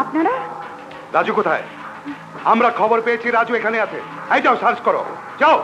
আপনারা? রাজু কোথায়? আমরা খবর পেয়েছি রাজু এখানে আছে। এই যাও, সার্চ করো, যাও।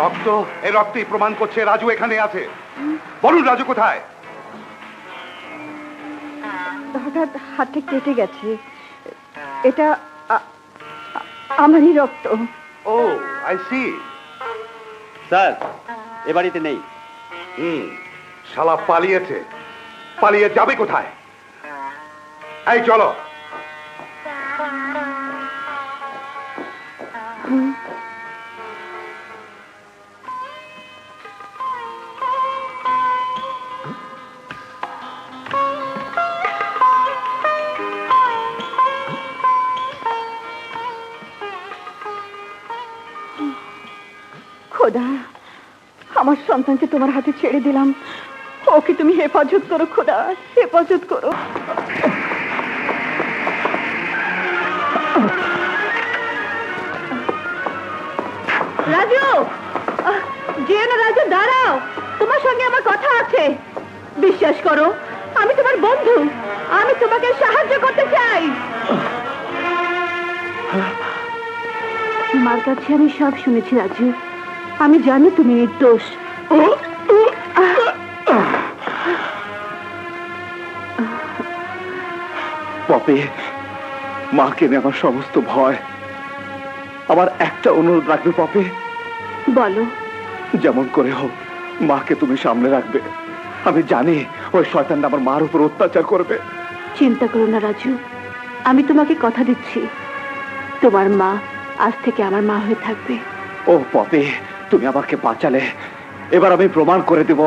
রক্ত, এই রক্তই প্রমাণ করছে রাজু এখানে আছে। বলুন রাজু কোথায়? হঠাৎ হাতটা কেটে গেছে। এটা আমারই রক্ত। ও, আই সি। স্যার, এ বাড়িতে নেই। শালা পালিয়েছে। পালিয়ে যাবে কোথায়? এই চলো। খোদা, আমার সন্তানকে তোমার হাতে ছেড়ে দিলাম। ওকে তুমি হেফাজত করো খোদা, হেফাজত করো। রাজু, যেও না রাজু, দাঁড়াও, তোমার সঙ্গে আমার কথা আছে। বিশ্বাস করো, আমি তোমার বন্ধু, আমি তোমাকে সাহায্য করতে চাই। মার কাছে আমি সব শুনেছি রাজু, আমি জানি তুমি নির্দোষ। পপি, মাকে নিয়ে আমার সমস্ত ভয়। আমার একটা অনুরোধ রাখবে পপি? বলো। যেমন করে হোক মাকে তুমি সামনে রাখবে। আমি জানি ওই শয়তানটা আমার মার উপর অত্যাচার করবে। চিন্তা করো না রাজু, আমি তোমাকে কথা দিচ্ছি, তোমার মা আজ থেকে আমার মা হয়ে থাকবে। ও পপি, তুমি আমাকে বাঁচালে। এবার আমি প্রমাণ করে দেব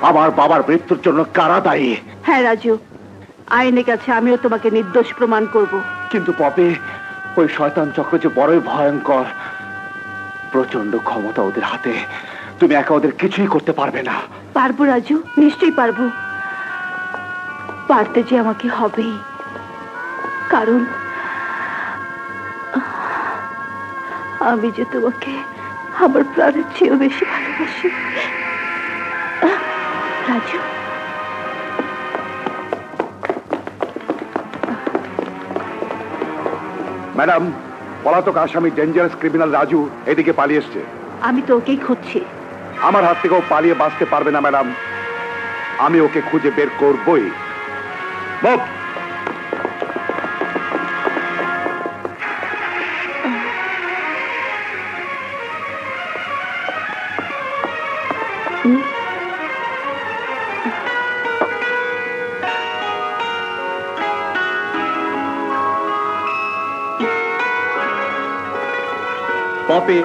আমার বাবার মৃত্যুর জন্য কারা দায়ী। হ্যাঁ রাজু, আইনের কাছে আমিও তোমাকে নির্দোষ প্রমাণ করব। কিন্তু পপি, ওই শয়তান চক্র যে বড়ই ভয়ঙ্কর। প্রচন্ড ক্ষমতা ওদের হাতে, তুমি একা ওদের কিছুই করতে পারবে না। পারবো রাজু, নিশ্চয়ই পারবো। পারতে যে আমাকে হবেই, কারণ আমি যে তোমাকে আমার প্রাণের চেয়েও বেশি ভালোবাসি। রাজু, ম্যাডাম, পলাতক আসামি ডেঞ্জারাস ক্রিমিনাল রাজু এদিকে পালিয়ে এসছে। আমি তো ওকেই খুঁজছি। আমার হাত থেকেও পালিয়ে বাঁচতে পারবে না ম্যাডাম, আমি ওকে খুঁজে বের করবই। বব, পপি,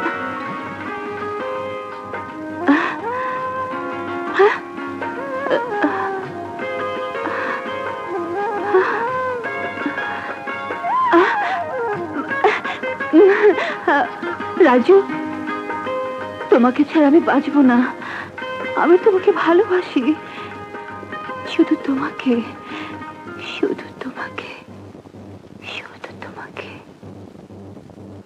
রাজু, তোমাকে ছাড়া আমি বাঁচবো না। আমি তোমাকে ভালোবাসি, শুধু তোমাকে, শুধু